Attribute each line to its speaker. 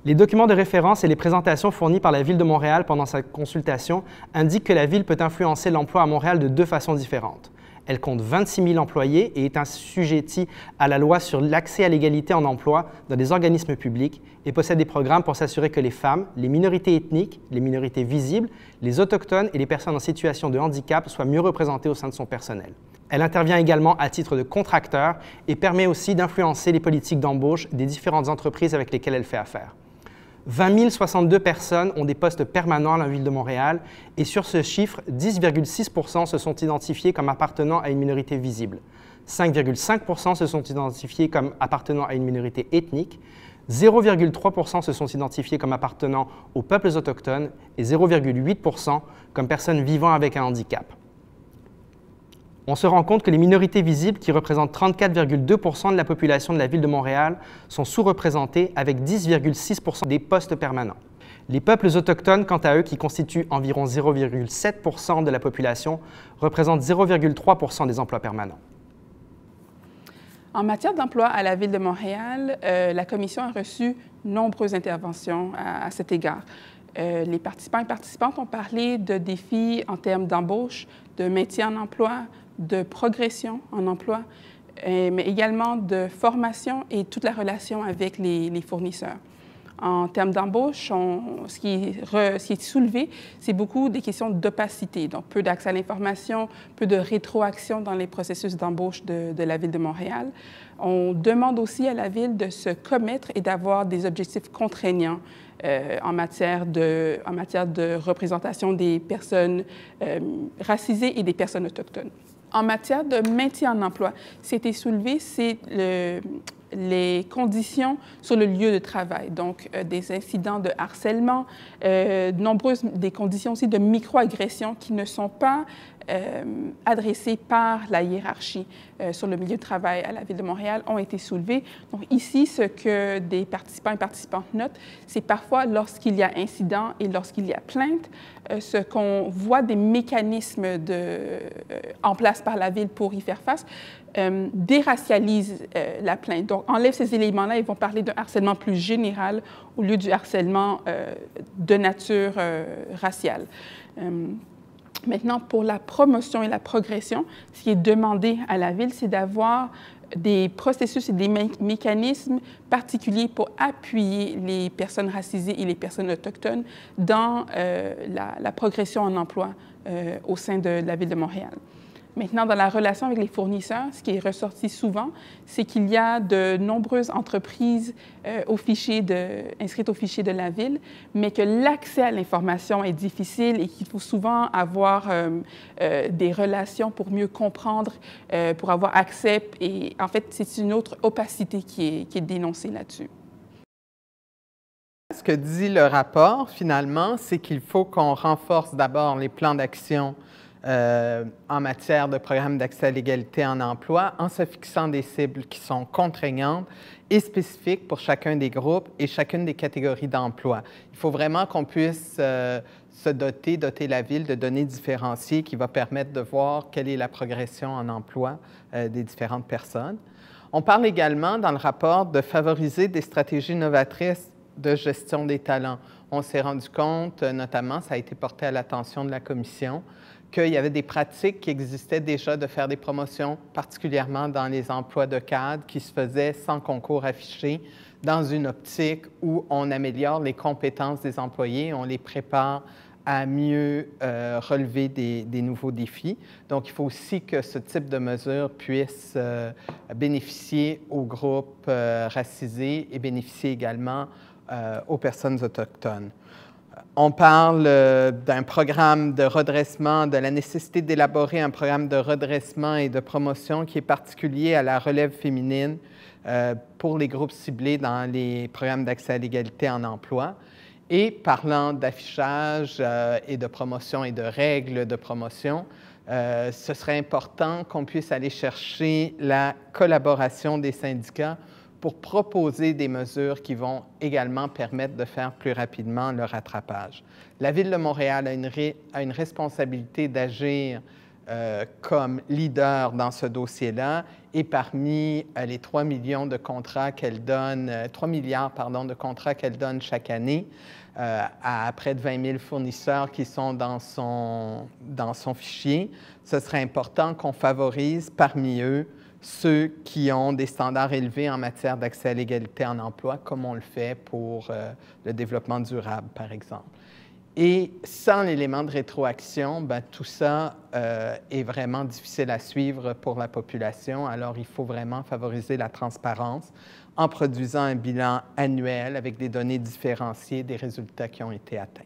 Speaker 1: Les documents de référence et les présentations fournis par la Ville de Montréal pendant sa consultation indiquent que la Ville peut influencer l'emploi à Montréal de deux façons différentes. Elle compte 26 000 employés et est assujettie à la loi sur l'accès à l'égalité en emploi dans des organismes publics et possède des programmes pour s'assurer que les femmes, les minorités ethniques, les minorités visibles, les autochtones et les personnes en situation de handicap soient mieux représentées au sein de son personnel. Elle intervient également à titre de contracteur et permet aussi d'influencer les politiques d'embauche des différentes entreprises avec lesquelles elle fait affaire. 20 062 personnes ont des postes permanents à la Ville de Montréal et sur ce chiffre, 10,6 % se sont identifiés comme appartenant à une minorité visible, 5,5 % se sont identifiés comme appartenant à une minorité ethnique, 0,3 % se sont identifiés comme appartenant aux peuples autochtones et 0,8 % comme personnes vivant avec un handicap. On se rend compte que les minorités visibles, qui représentent 34,2 % de la population de la Ville de Montréal, sont sous-représentées avec 10,6 % des postes permanents. Les peuples autochtones, quant à eux, qui constituent environ 0,7 % de la population, représentent 0,3 % des emplois permanents.
Speaker 2: En matière d'emploi à la Ville de Montréal, la Commission a reçu nombreuses interventions à cet égard. Les participants et participantes ont parlé de défis en termes d'embauche, de maintien en emploi, de progression en emploi, mais également de formation et toute la relation avec les fournisseurs. En termes d'embauche, ce qui est soulevé, c'est beaucoup des questions d'opacité, donc peu d'accès à l'information, peu de rétroaction dans les processus d'embauche de la Ville de Montréal. On demande aussi à la Ville de se commettre et d'avoir des objectifs contraignants en matière de représentation des personnes racisées et des personnes autochtones. En matière de maintien en emploi, ce qui a été soulevé, c'est les conditions sur le lieu de travail, donc des incidents de harcèlement, nombreuses des conditions aussi de microagressions qui ne sont pas adressées par la hiérarchie sur le milieu de travail à la Ville de Montréal ont été soulevées. Donc ici, ce que des participants et participantes notent, c'est parfois lorsqu'il y a incident et lorsqu'il y a plainte, ce qu'on voit des mécanismes en place par la Ville pour y faire face, déracialise la plainte. Donc, enlève ces éléments-là et vont parler d'un harcèlement plus général au lieu du harcèlement de nature raciale. Maintenant, pour la promotion et la progression, ce qui est demandé à la Ville, c'est d'avoir des processus et des mécanismes particuliers pour appuyer les personnes racisées et les personnes autochtones dans la progression en emploi au sein de la Ville de Montréal. Maintenant, dans la relation avec les fournisseurs, ce qui est ressorti souvent, c'est qu'il y a de nombreuses entreprises inscrites au fichier de la Ville, mais que l'accès à l'information est difficile et qu'il faut souvent avoir des relations pour mieux comprendre, pour avoir accès. Et en fait, c'est une autre opacité qui est dénoncée là-dessus.
Speaker 3: Ce que dit le rapport, finalement, c'est qu'il faut qu'on renforce d'abord les plans d'action en matière de programme d'accès à l'égalité en emploi en se fixant des cibles qui sont contraignantes et spécifiques pour chacun des groupes et chacune des catégories d'emploi. Il faut vraiment qu'on puisse se doter la Ville de données différenciées qui va permettre de voir quelle est la progression en emploi des différentes personnes. On parle également dans le rapport de favoriser des stratégies novatrices de gestion des talents. On s'est rendu compte, notamment, ça a été porté à l'attention de la Commission, qu'il y avait des pratiques qui existaient déjà de faire des promotions, particulièrement dans les emplois de cadre, qui se faisaient sans concours affiché, dans une optique où on améliore les compétences des employés, on les prépare à mieux relever des nouveaux défis. Donc, il faut aussi que ce type de mesures puisse bénéficier aux groupes racisés et bénéficier également aux personnes autochtones. On parle d'un programme de redressement, de la nécessité d'élaborer un programme de redressement et de promotion qui est particulier à la relève féminine pour les groupes ciblés dans les programmes d'accès à l'égalité en emploi. Et parlant d'affichage et de promotion et de règles de promotion, ce serait important qu'on puisse aller chercher la collaboration des syndicats pour proposer des mesures qui vont également permettre de faire plus rapidement le rattrapage. La Ville de Montréal a une responsabilité d'agir comme leader dans ce dossier-là Et parmi les 3 millions de contrats qu'elle donne, 3 milliards de contrats qu'elle donne chaque année à près de 20 000 fournisseurs qui sont dans son fichier, ce serait important qu'on favorise parmi eux ceux qui ont des standards élevés en matière d'accès à l'égalité en emploi, comme on le fait pour le développement durable, par exemple. Et sans l'élément de rétroaction, bien, tout ça est vraiment difficile à suivre pour la population. Alors, il faut vraiment favoriser la transparence en produisant un bilan annuel avec des données différenciées des résultats qui ont été atteints.